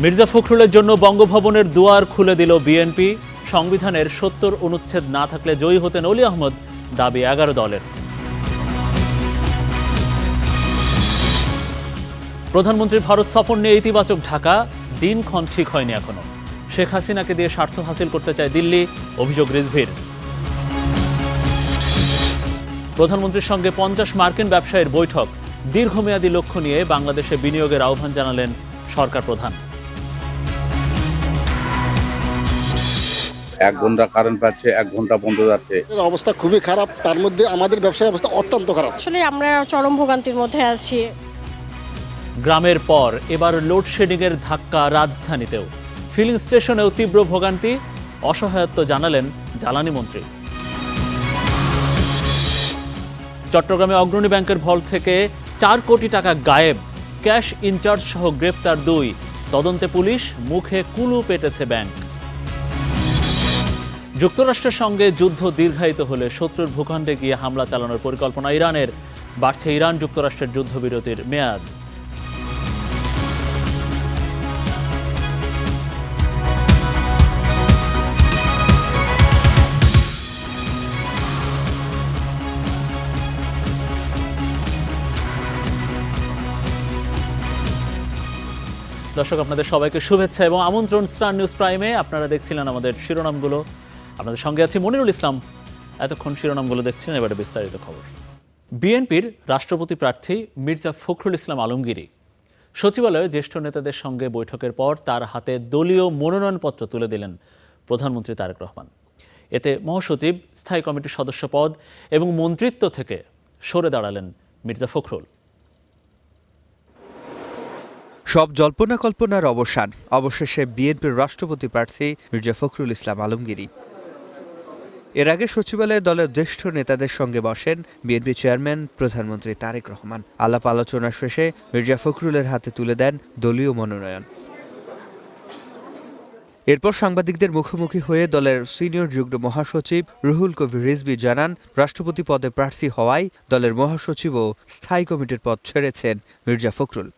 মির্জা ফখরুলের জন্য বঙ্গভবনের দুয়ার খুলে দিল বিএনপি। সংবিধানের ৭০ অনুচ্ছেদ না থাকলে জয়ী হতেন অলি আহমদ, দাবি ১১ দলের। প্রধানমন্ত্রীর ভারত সফর নিয়ে ইতিবাচক ঢাকা, দিনক্ষণ ঠিক হয়নি এখনো। শেখ হাসিনাকে দিয়ে স্বার্থ হাসিল করতে চায় দিল্লি, অভিযোগ রিজভির। প্রধানমন্ত্রীর সঙ্গে ৫০ মার্কিন ব্যবসায়ীর বৈঠক, দীর্ঘমেয়াদী লক্ষ্য নিয়ে বাংলাদেশে বিনিয়োগের আহ্বান জানালেন সরকার প্রধান। ১ ঘন্টা কারেন্ট পাচ্ছে, ১ ঘন্টা বন্ধ যাচ্ছে। অবস্থা খুবই খারাপ, তার মধ্যে আমাদের ব্যবসার অবস্থা অত্যন্ত খারাপ। আসলে আমরা চরম ভোগান্তির মধ্যে আছি। গ্রামের পর এবার লোডশেডিংয়ের ধাক্কা রাজধানীতেও। ফিলিং স্টেশনেও তীব্র ভোগান্তি, অসহায়ত্ব জানালেন জ্বালানি মন্ত্রী। চট্টগ্রামে অগ্রণী ব্যাংকের ভল্ট থেকে ৪ কোটি টাকা গায়েব, ক্যাশ ইনচার্জ সহ গ্রেপ্তার ২। তদন্তে পুলিশ, মুখে কুলু পেটেছে ব্যাংক। যুক্তরাষ্ট্রের সঙ্গে যুদ্ধ দীর্ঘায়িত হলে শত্রুর ভূখণ্ডে গিয়ে হামলা চালানোর পরিকল্পনা ইরানের, বাড়ছে ইরান যুক্তরাষ্ট্রের যুদ্ধবিরতির মেয়াদ। দর্শক, আপনাদের সবাইকে শুভেচ্ছা এবং আমন্ত্রণ স্টার নিউজ প্রাইমে। আপনারা দেখছিলেন আমাদের শিরোনামগুলো, আপনাদের সঙ্গে আছি মনিরুল ইসলাম। এতক্ষণ শিরোনামগুলো দেখছিলেন, এবারে বিস্তারিত খবর। বিএনপির রাষ্ট্রপতি প্রার্থী মির্জা ফখরুল ইসলাম আলমগীর সচিবালয়ে জ্যেষ্ঠ নেতাদের সঙ্গে বৈঠকের পর তার হাতে দলীয় মনোনয়নপত্র তুলে দিলেন প্রধানমন্ত্রী তারেক রহমান। এতে মহাসচিব, স্থায়ী কমিটির সদস্য পদ এবং মন্ত্রিত্ব থেকে সরে দাঁড়ালেন মির্জা ফখরুল। সব জল্পনা কল্পনার অবসান, অবশেষে বিএনপির রাষ্ট্রপতি প্রার্থী মির্জা ফখরুল ইসলাম আলমগীর। এর আগে সচিবালয়ে দলের জ্যেষ্ঠ নেতাদের সঙ্গে বসেন বিএনপি চেয়ারম্যান প্রধানমন্ত্রী তারেক রহমান। আলাপ আলোচনা শেষে মির্জা ফখরুলের হাতে তুলে দেন দলীয় মনোনয়ন। এরপর সাংবাদিকদের মুখোমুখি হয়ে দলের সিনিয়র যুগ্ম মহাসচিব রুহুল কবির রিজভী জানান, রাষ্ট্রপতি পদে প্রার্থী হওয়ায় দলের মহাসচিব ও স্থায়ী কমিটির পদ ছেড়েছেন মির্জা ফখরুল।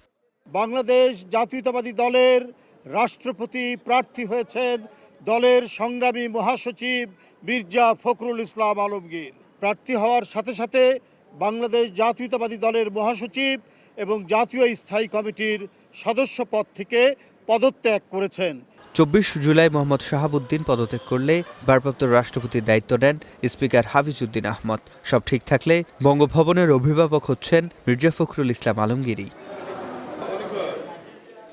বাংলাদেশ জাতীয়তাবাদী দলের রাষ্ট্রপতি প্রার্থী হয়েছেন দলের সংগ্রামী মহাসচিব মির্জা ফখরুল ইসলাম আলমগীর। প্রার্থী হওয়ার সাথে সাথে বাংলাদেশ জাতীয়তাবাদী দলের মহাসচিব এবং জাতীয় স্থায়ী কমিটির সদস্য পদ থেকে পদত্যাগ করেছেন। ২৪ জুলাই মোহাম্মদ শাহাবুদ্দিন পদত্যাগ করলে ভারপ্রাপ্ত রাষ্ট্রপতির দায়িত্ব নেন স্পিকার হাফিজউদ্দিন আহমদ। সব ঠিক থাকলে বঙ্গভবনের অভিভাবক হচ্ছেন মির্জা ফখরুল ইসলাম আলমগীর।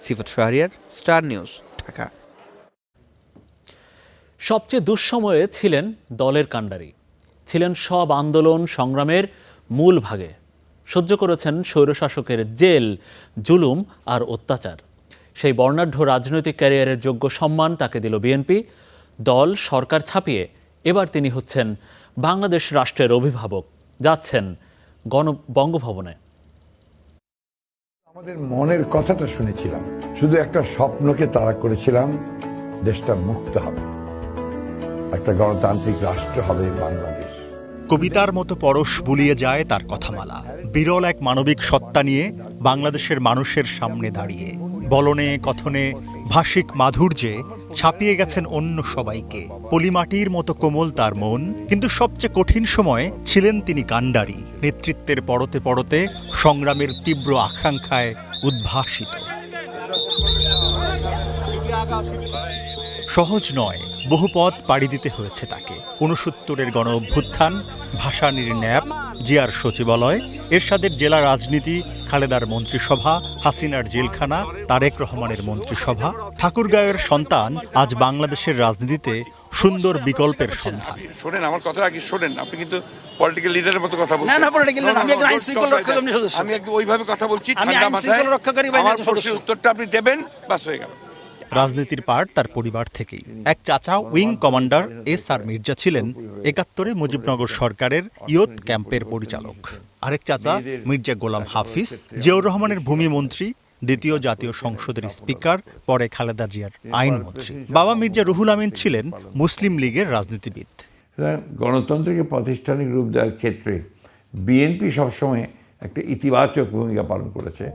সিফাত শাহরিয়ার, স্টার নিউজ, ঢাকা। সবচেয়ে দুঃসময়ে ছিলেন দলের কাণ্ডারি, ছিলেন সব আন্দোলন সংগ্রামের মূল ভাগে। সহ্য করেছেন স্বৈরশাসকের জেল, জুলুম আর অত্যাচার। সেই বর্ণাঢ্য রাজনৈতিক ক্যারিয়ারের যোগ্য সম্মান তাকে দিল বিএনপি। দল সরকার ছাপিয়ে এবার তিনি হচ্ছেন বাংলাদেশ রাষ্ট্রের অভিভাবক, যাচ্ছেন বঙ্গভবনে। আমাদের মনের কথাটা শুনেছিলাম, শুধু একটা স্বপ্নকে তাড়া করেছিলাম, দেশটা মুক্ত হবে, একটা গণতান্ত্রিক রাষ্ট্র হবে বাংলাদেশ। কবিতার মতো পরশ বুলিয়ে যায় তার কথামালা, বিরল এক মানবিক সত্তা নিয়ে বাংলাদেশের মানুষের সামনে দাঁড়িয়ে বলনে কথনে ভাষিক মাধুর্যে ছাপিয়ে গেছেন অন্য সবাইকে। পলিমাটির মতো কোমল তার মন, কিন্তু সবচেয়ে কঠিন সময়ে ছিলেন তিনি কাণ্ডারি, নেতৃত্বের পরতে পরতে সংগ্রামের তীব্র আকাঙ্ক্ষায় উদ্ভাসিত। সহজ নয়, বহু পথ পাড়ি দিতে হয়েছে তাকে। ৬৯-এর গণ অভ্যুত্থান, ভাসানীর ন্যাপ, জিয়ার সচিবালয়, এরশাদের জেলা রাজনীতি, খালেদার মন্ত্রিসভা, হাসিনার জেলখানা, তারেক রহমানের মন্ত্রিসভা। ঠাকুরগাঁওয়ের সন্তান আজ বাংলাদেশের রাজনীতিতে সুন্দর বিকল্পের সন্ধান। শোনেন আমার কথা আগে শোনেন, আপনি কিন্তু পলিটিক্যাল লিডারের মতো কথা বলছেন। না পলিটিক্যাল লিডার, আমি একজন আইন শৃঙ্খলা রক্ষাকারী সদস্য। আমি একদম ওইভাবে কথা বলছি, আমি আইন শৃঙ্খলা রক্ষাকারী বাহিনীর আমার প্রশ্নের উত্তরটা আপনি দেবেন, বাস হয়ে গেল। রাজনীতির পাঠ তার পরিবার থেকেই। এক চাচা উইং কমান্ডার এস.আর. মির্জা ছিলেন ৭১-এ মুজিবনগর সরকারের ইয়ত ক্যাম্পের পরিচালক। আরেক চাচা মির্জা গোলাম হাফিজ, জিয়াউর রহমানের ভূমি মন্ত্রী, দ্বিতীয় জাতীয় সংসদের স্পিকার, পরে খালেদা জিয়ার আইনমন্ত্রী। বাবা মির্জা রুহুল আমিন ছিলেন মুসলিম লীগের রাজনীতিবিদ। গণতন্ত্রকে প্রাতিষ্ঠানিক রূপ দেওয়ার ক্ষেত্রে বিএনপি সবসময় একটা ইতিবাচক ভূমিকা পালন করেছে।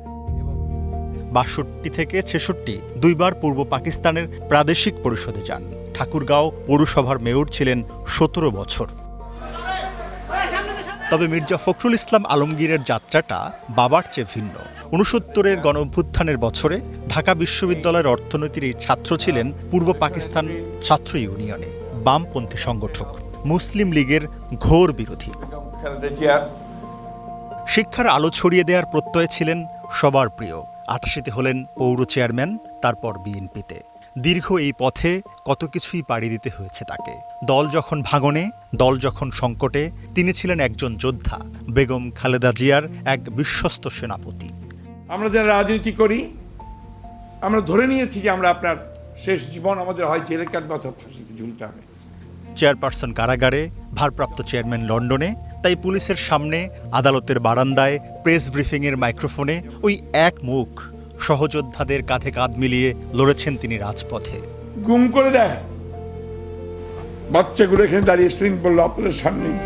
62 থেকে 66 দুইবার পূর্ব পাকিস্তানের প্রাদেশিক পরিষদে যান। ঠাকুরগাঁও পৌরসভার মেয়র ছিলেন 17 বছর। তবে মির্জা ফখরুল ইসলাম আলমগীরের যাত্রাটা বাবার চেয়ে ভিন্ন। 69-এর গণঅভ্যুত্থানের বছরে ঢাকা বিশ্ববিদ্যালয়ের অর্থনীতির এই ছাত্র ছিলেন পূর্ব পাকিস্তান ছাত্র ইউনিয়নে বামপন্থী সংগঠক, মুসলিম লীগের ঘোর বিরোধী। শিক্ষার আলো ছড়িয়ে দেওয়ার প্রত্যয়ে ছিলেন সবার প্রিয়। 88-তে হলেন পৌর চেয়ারম্যান, তারপর বিএনপিতে। দীর্ঘ এই পথে কত কিছুই পাড়ি দিতে হয়েছে তাকে। দল যখন ভাঙনে, দল যখন সংকটে, তিনি ছিলেন একজন যোদ্ধা, বেগম খালেদা জিয়ার এক বিশ্বস্ত সেনাপতি। আমরা যারা রাজনীতি করি, আমরা ধরে নিয়েছি যে আমরা আপনার শেষ জীবন আমাদের হয় জেলে কাটবে অথবা ফাঁসিতে ঝুলতে হবে। চেয়ারপারসন কারাগারে, ভারপ্রাপ্ত চেয়ারম্যান লন্ডনে, তাই পুলিশের সামনে, আদালতের বারান্দায়, প্রেস ব্রিফিংয়ের মাইক্রোফোনে ওই এক মুখ, সহযোদ্ধাদের কাঁধে কাঁধ মিলিয়ে লড়েছেন তিনি রাজপথে। গুম করে দেয় বাচ্চাগুলো এখানে দাঁড়িয়ে স্প্রিং বললো আপনাদের সামনেই,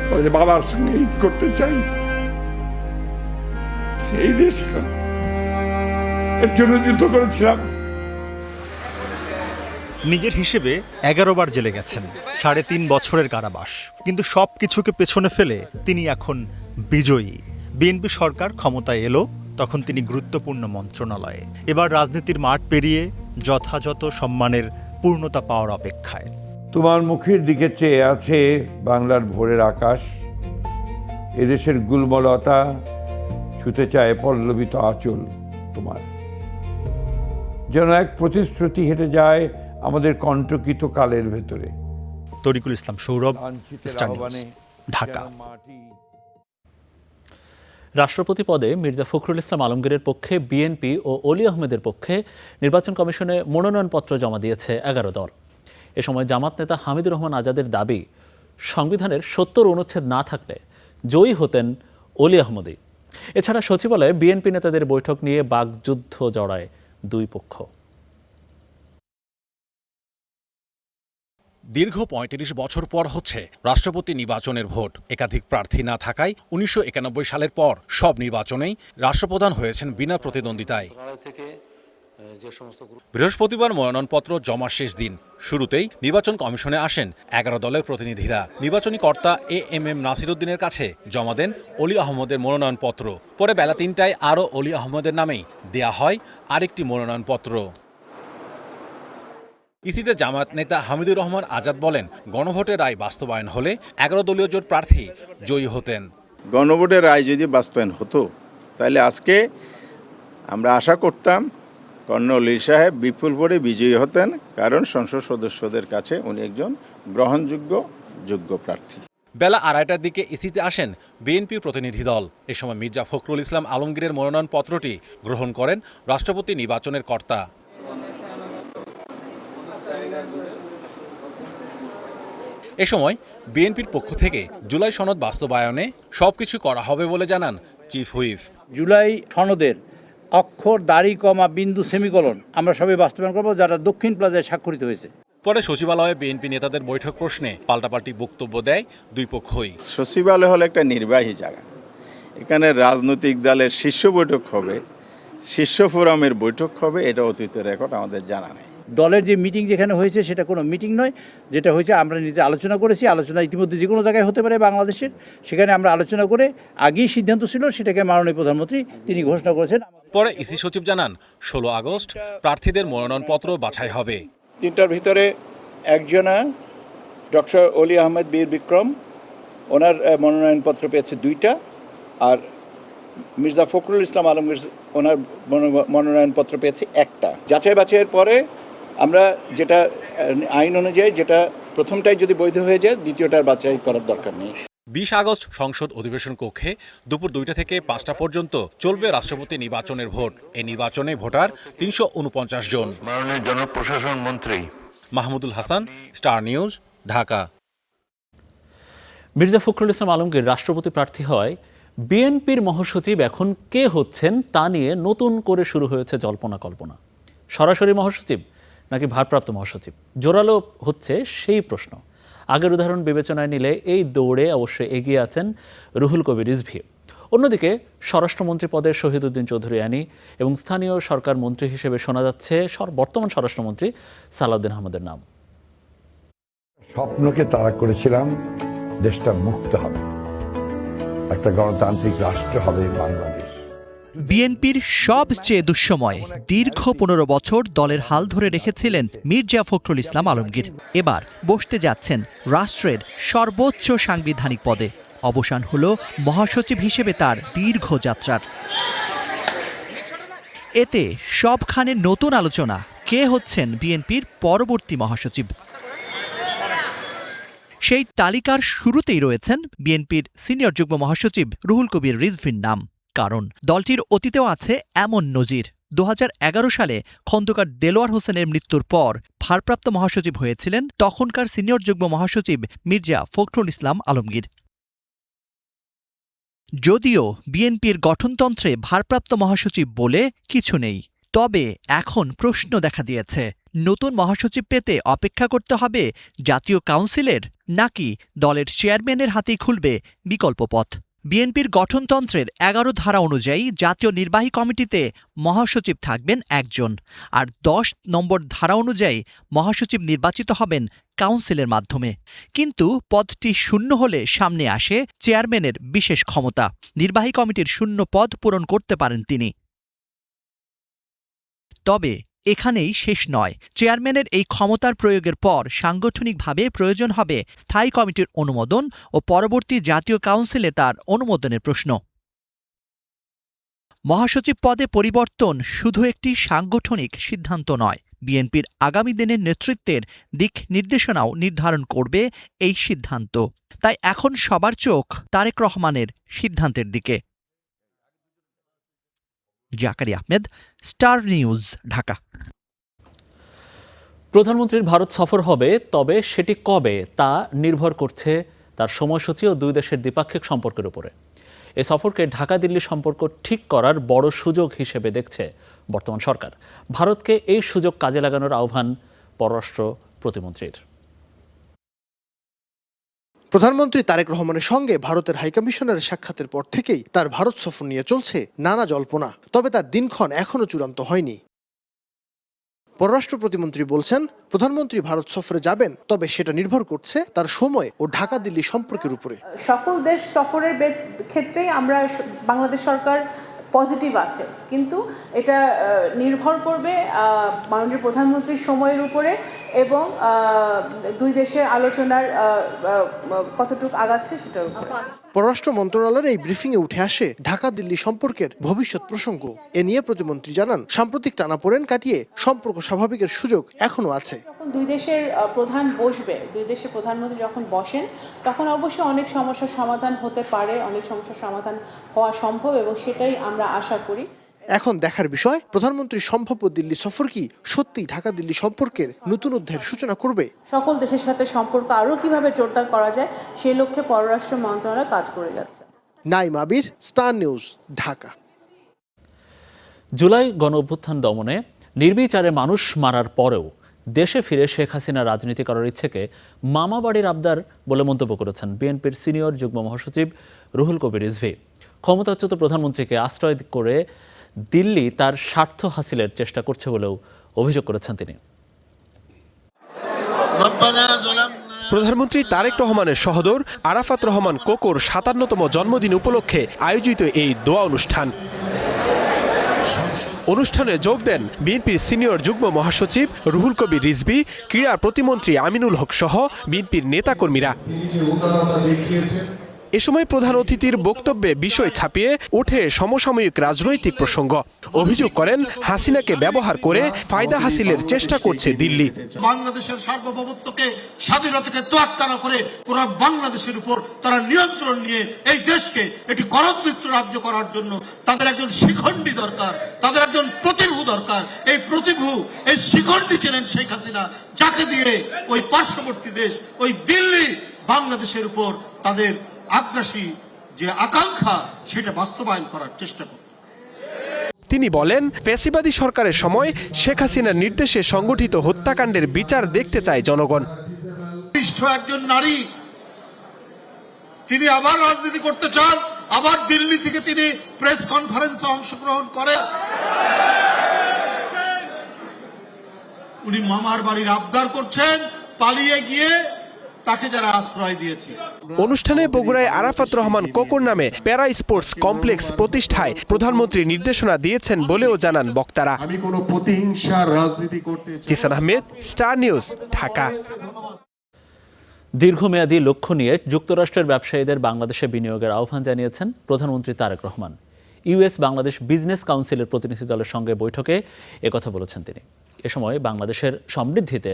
বলে বাবার সঙ্গে ঈদ করতে চাই। সেই দেশ এখন এর জন্য যুদ্ধ করেছিলাম। নিজের হিসেবে 11 বার জেলে গেছেন, 3.5 বছরের কারাবাস। কিন্তু সব কিছুকে পেছনে ফেলে তিনি এখন বিজয়ী। বিএনপি সরকার ক্ষমতায় এলো, তখন তিনি গুরুত্বপূর্ণ মন্ত্রণালয়ে। এবার রাজনীতির মাঠ পেরিয়ে যথাযথ সম্মানের পূর্ণতা পাওয়ার অপেক্ষায়। তোমার মুখের দিকে চেয়ে আছে বাংলার ভোরের আকাশ, এদেশের গুলমলতা ছুতে চায় পল্লবিত আঁচল তোমার। যেন এক প্রতিশ্রুতি হেঁটে যায় আমাদের কণ্টকিত কালের ভেতরে। তরিকুল ইসলাম সৌরভ, স্টার নিউজ, ঢাকা। রাষ্ট্রপতি পদে মির্জা ফখরুল ইসলাম আলমগীরের পক্ষে বিএনপি ও অলি আহমেদের পক্ষে নির্বাচন কমিশনে মনোনয়নপত্র জমা দিয়েছে 11 দল। এ সময় জামাত নেতা হামিদুর রহমান আজাদের দাবি, সংবিধানের 70 অনুচ্ছেদ না থাকলে জয়ী হতেন অলি আহমদই। এছাড়া সচিবালয়ে বিএনপি নেতাদের বৈঠক নিয়ে বাকযুদ্ধ জড়ায় দুই পক্ষ। দীর্ঘ ৩৫ বছর পর হচ্ছে রাষ্ট্রপতি নির্বাচনের ভোট। একাধিক প্রার্থী না থাকায় ১৯৯১ সালের পর সব নির্বাচনেই রাষ্ট্রপ্রধান হয়েছেন বিনা প্রতিদ্বন্দ্বিতায়। বৃহস্পতিবার মনোনয়নপত্র জমা শেষ দিন। শুরুতেই নির্বাচন কমিশনে আসেন 11 দলের প্রতিনিধিরা। নির্বাচনী কর্তা এএমএম নাসিরউদ্দিনের কাছে জমা দেন অলি আহমদের মনোনয়নপত্র। পরে বেলা ৩টায় আরও অলি আহমদের নামেই দেয়া হয় আরেকটি মনোনয়নপত্র। ইসিতে জামায়াত নেতা হামিদুর রহমান আজাদ বলেন, গণভোটের রায় বাস্তবায়ন হলে 11 দলীয় জোট প্রার্থী জয়ী হতেন। গণভোটের রায় যদি বাস্তবায়ন হতো তাহলে আজকে আমরা আশা করতাম কর্নেল অলি সাহেব বিপুল ভোটে বিজয়ী হতেন, কারণ সংসদ সদস্যদের কাছে উনি একজন গ্রহণযোগ্য যোগ্য প্রার্থী। বেলা 2:30টার দিকে ইসিতে আসেন বিএনপি প্রতিনিধি দল। এ সময় মির্জা ফখরুল ইসলাম আলমগীরের মনোনয়নপত্রটি গ্রহণ করেন রাষ্ট্রপতি নির্বাচনের কর্তা। এ সময় বিএনপির পক্ষ থেকে জুলাই সনদ বাস্তবায়নে সবকিছু করা হবে বলে জানান চিফ হুইপ। জুলাই সনদের অক্ষর, দাড়ি, কমা, বিন্দু, সেমিকলন আমরা সবাই বাস্তবায়ন করব, যারা দক্ষিণ প্লাজায় স্বাক্ষরিত হয়েছে। পরে সচিবালয়ে বিএনপি নেতাদের বৈঠক প্রশ্নে পাল্টাপাল্টি বক্তব্য দেয় দুই পক্ষই। সচিবালয় হলো একটা নির্বাহী জায়গা, এখানে রাজনৈতিক দলের শীর্ষ বৈঠক হবে, শীর্ষ ফোরামের বৈঠক হবে, এটা অতীতের রেকর্ড আমাদের জানা নেই। দলের যে মিটিং যেখানে হয়েছে সেটা কোনো মিটিং নয়, যেটা হয়েছে আমরা নিজে আলোচনা করেছি। আলোচনা ইতিমধ্যে যে কোনো জায়গায় হতে পারে বাংলাদেশের, সেখানে আমরা আলোচনা করে আগেই সিদ্ধান্ত ছিল, সেটাকে মাননীয় প্রধানমন্ত্রী তিনি ঘোষণা করেছেন। পরে ইসি সচিব জানান 16 আগস্ট প্রার্থীদের মনোনয়নপত্র বাছাই হবে। 3টার ভিতরে একজনা ডক্টর অলি আহমেদ বীর বিক্রম, ওনার মনোনয়নপত্র পেয়েছে 2টা, আর মির্জা ফখরুল ইসলাম আলমগীর ওনার মনোনয়নপত্র পেয়েছে 1টা। যাচাই বাছাইয়ের পরে আমরা যেটা আইন অনুযায়ী, যেটা প্রথমটাই যদি বৈধ হয়ে যায়, দ্বিতীয়টার বাছাই করার দরকার নেই। 20 আগস্ট সংসদ অধিবেশন কক্ষে দুপুর 2টা থেকে 5টা পর্যন্ত চলবে রাষ্ট্রপতি নির্বাচনের ভোট। এই নির্বাচনে ভোটার 349 জন। মাননীয় জনপ্রশাসন মন্ত্রী মাহমুদুল হাসান, স্টার নিউজ, ঢাকা। মির্জা ফখরুল ইসলাম আলমগীর রাষ্ট্রপতি প্রার্থী হয়, বিএনপির মহাসচিব এখন কে হচ্ছেন তা নিয়ে নতুন করে শুরু হয়েছে জল্পনা কল্পনা। সরাসরি মহাসচিব নাকি ভারপ্রাপ্ত মহাসচিব, জোরালো হচ্ছে সেই প্রশ্ন। আগের উদাহরণ বিবেচনায় নিলে এই দৌড়ে অবশ্যই এগিয়ে আছেন রুহুল কবির রিজভী। অন্যদিকে স্বরাষ্ট্রমন্ত্রী পদে শহীদউদ্দিন চৌধুরী অ্যানি এবং স্থানীয় সরকার মন্ত্রী হিসেবে শোনা যাচ্ছে বর্তমান স্বরাষ্ট্রমন্ত্রী সালাউদ্দিন আহমদের নাম। স্বপ্নকে তাড়া করেছিলাম, দেশটা মুক্ত হবে, একটা গণতান্ত্রিক রাষ্ট্র হবে বাংলাদেশ। বিএনপির সবচেয়ে দুঃসময় দীর্ঘ 15 বছর দলের হাল ধরে রেখেছিলেন মির্জা ফখরুল ইসলাম আলমগীর। এবার বসতে যাচ্ছেন রাষ্ট্রের সর্বোচ্চ সাংবিধানিক পদে। অবসান হলো মহাসচিব হিসেবে তার দীর্ঘ যাত্রার। এতে সবখানে নতুন আলোচনা, কে হচ্ছেন বিএনপির পরবর্তী মহাসচিব। সেই তালিকার শুরুতেই রয়েছেন বিএনপির সিনিয়র যুগ্ম মহাসচিব রুহুল কবির রিজভীর নাম। কারণ দলটির অতীতেও আছে এমন নজির। 2011 সালে খন্দকার দেলোয়ার হোসেনের মৃত্যুর পর ভারপ্রাপ্ত মহাসচিব হয়েছিলেন তখনকার সিনিয়র যুগ্ম মহাসচিব মির্জা ফখরুল ইসলাম আলমগীর। যদিও বিএনপির গঠনতন্ত্রে ভারপ্রাপ্ত মহাসচিব বলে কিছু নেই, তবে এখন প্রশ্ন দেখা দিয়েছে, নতুন মহাসচিব পেতে অপেক্ষা করতে হবে জাতীয় কাউন্সিলের, নাকি দলের চেয়ারম্যানের হাতেই খুলবে বিকল্প পথ। বিএনপির গঠনতন্ত্রের 11 ধারা অনুযায়ী জাতীয় নির্বাহী কমিটিতে মহাসচিব থাকবেন একজন, আর 10 নম্বর ধারা অনুযায়ী মহাসচিব নির্বাচিত হবেন কাউন্সিলের মাধ্যমে। কিন্তু পদটি শূন্য হলে সামনে আসে চেয়ারম্যানের বিশেষ ক্ষমতা। নির্বাহী কমিটির শূন্য পদ পূরণ করতে পারেন তিনি। তবে এখানেই শেষ নয়। চেয়ারম্যানের এই ক্ষমতার প্রয়োগের পর সাংগঠনিকভাবে প্রয়োজন হবে স্থায়ী কমিটির অনুমোদন ও পরবর্তী জাতীয় কাউন্সিলে তার অনুমোদনের প্রশ্ন। মহাসচিব পদে পরিবর্তন শুধু একটি সাংগঠনিক সিদ্ধান্ত নয়, বিএনপির আগামী দিনের নেতৃত্বের দিক নির্দেশনাও নির্ধারণ করবে এই সিদ্ধান্ত। তাই এখন সবার চোখ তারেক রহমানের সিদ্ধান্তের দিকে। জাকারি আহমেদ, স্টার নিউজ, ঢাকা। প্রধানমন্ত্রীর ভারত সফর হবে, তবে সেটি কবে তা নির্ভর করছে তার সময়সূচি ও দুই দেশের দ্বিপাক্ষিক সম্পর্কের উপরে। এই সফরকে ঢাকা দিল্লি সম্পর্ক ঠিক করার বড় সুযোগ হিসেবে দেখছে বর্তমান সরকার। ভারতকে এই সুযোগ কাজে লাগানোর আহ্বান পররাষ্ট্র প্রতিমন্ত্রীর। প্রধানমন্ত্রী তারেক রহমানের সঙ্গে ভারতের হাইকমিশনারের সাক্ষাতের পর থেকেই তার ভারত সফর নিয়ে চলছে নানা জল্পনা, তবে তার দিনক্ষণ এখনও চূড়ান্ত হয়নি। পররাষ্ট্র প্রতিমন্ত্রী বলছেন, প্রধানমন্ত্রী ভারত সফরে যাবেন, তবে সেটা নির্ভর করছে তার সময় ও ঢাকা দিল্লি সম্পর্কের উপরে। সকল দেশ সফরের ক্ষেত্রেই আমরা বাংলাদেশ সরকার পজিটিভ আছে, কিন্তু এটা নির্ভর করবে মাননীয় প্রধানমন্ত্রীর সময়ের উপরে এবং দুই দেশের আলোচনার কতটুকু আগাচ্ছে সেটার উপরে। পররাষ্ট্র মন্ত্রণালয়ের এই ব্রিফিংয়ে উঠে আসে ঢাকা দিল্লি সম্পর্কের ভবিষ্যৎ প্রসঙ্গ। এ নিয়ে প্রতিমন্ত্রী জানান, সাম্প্রতিক টানাপোড়েন কাটিয়ে সম্পর্ক স্বাভাবিকের সুযোগ এখনো আছে। যখন দুই দেশের প্রধান বসবে, দুই দেশের প্রধানমন্ত্রী যখন বসেন, তখন অবশ্যই অনেক সমস্যার সমাধান হতে পারে, অনেক সমস্যার সমাধান হওয়া সম্ভব এবং সেটাই আমরা আশা করি। এখন দেখার বিষয়, প্রধানমন্ত্রীর সম্ভাব্য দিল্লি সফর কি সত্যি ঢাকা দিল্লি সম্পর্কের নতুন অধ্যায়ের সূচনা করবে। সকল দেশের সাথে সম্পর্ক আরও কিভাবে জোরদার করা যায় সেই লক্ষ্যে পররাষ্ট্র মন্ত্রণালয় কাজ করে যাচ্ছে। নাইম আবির, স্টার নিউজ, ঢাকা। জুলাই গণঅভ্যুত্থান দমনে নির্বিচারে মানুষ মারার পরেও দেশে ফিরে শেখ হাসিনা রাজনীতি করার ইচ্ছেকে মামা বাড়ির আবদার বলে মন্তব্য করেছেন বিএনপির সিনিয়র যুগ্ম মহাসচিব রুহুল কবির রিজভী। ক্ষমতাচ্যুত প্রধানমন্ত্রীকে আশ্রয় করে দিল্লি তার স্বার্থ হাসিলের চেষ্টা করছে বলেও অভিযোগ করেছেন তিনি। প্রধানমন্ত্রী তারেক রহমানের সহোদর আরাফাত রহমান কোকোর 57তম জন্মদিন উপলক্ষে আয়োজিত এই দোয়া অনুষ্ঠানে যোগ দেন বিএনপির সিনিয়র যুগ্ম মহাসচিব রুহুল কবির রিজভী, ক্রীড়া প্রতিমন্ত্রী আমিনুল হক সহ বিএনপির নেতাকর্মীরা। এ সময় প্রধান অতিথির বক্তব্যে বিষয় ছাপিয়ে ওঠে সমসাময়িক রাজনৈতিক প্রসঙ্গ। অভিযোগ করেন, হাসিনাকে ব্যবহার করে ফায়দা হাসিলের চেষ্টা করছে দিল্লি। বাংলাদেশের সার্বভৌমত্বকে, স্বাধীনতাকে তোয়াক্কা না করে পুরো বাংলাদেশের উপর তারা নিয়ন্ত্রণ নিয়ে এই দেশকে একটি করদমিত্র রাজ্য করার জন্য তাদের একজন শিখণ্ডী দরকার, তাদের একজন প্রতিভু দরকার। এই প্রতিভু, এই শিখণ্ডী ছিলেন শেখ হাসিনা, যাকে দিয়ে ওই পার্শ্ববর্তী দেশ, ওই দিল্লি বাংলাদেশের উপর তাদের আগ্রাসী যে আকাঙ্ক্ষা সেটা বাস্তবায়ন করার চেষ্টা করে। তিনি বলেন, ফ্যাসিবাদী সরকারের সময় শেখ হাসিনার নির্দেশে সংগঠিত হত্যাকাণ্ডের বিচার দেখতে চায় জনগণ। একজন নারী, তিনি আবার রাজনীতি করতে চান, আবার দিল্লি থেকে তিনি প্রেস কনফারেন্সে অংশগ্রহণ করেন। উনি মামার বাড়ির আবদার করছেন, পালিয়ে গিয়ে তাকে যারা আশ্রয় দিয়েছে। অনুষ্ঠানে বগুড়ায় আরাফাত রহমান কোকর নামে প্যারা স্পোর্টস কমপ্লেক্স প্রতিষ্ঠায় প্রধানমন্ত্রী নির্দেশনা দিয়েছেন বলেও জানান বক্তারা। আমি কোনো প্রতিহিংসার রাজনীতি করতে চাই। Zisan Ahmed, star news, Dhaka. দীর্ঘমেয়াদী লক্ষ্য নিয়ে যুক্তরাষ্ট্রের ব্যবসায়ীদের বাংলাদেশে বিনিয়োগের আহ্বান জানিয়েছেন প্রধানমন্ত্রী তারেক রহমান। ইউএস বাংলাদেশ বিজনেস কাউন্সিলের প্রতিনিধি দলের সঙ্গে বৈঠকে একথা বলেছেন তিনি। এ সময় বাংলাদেশের সমৃদ্ধিতে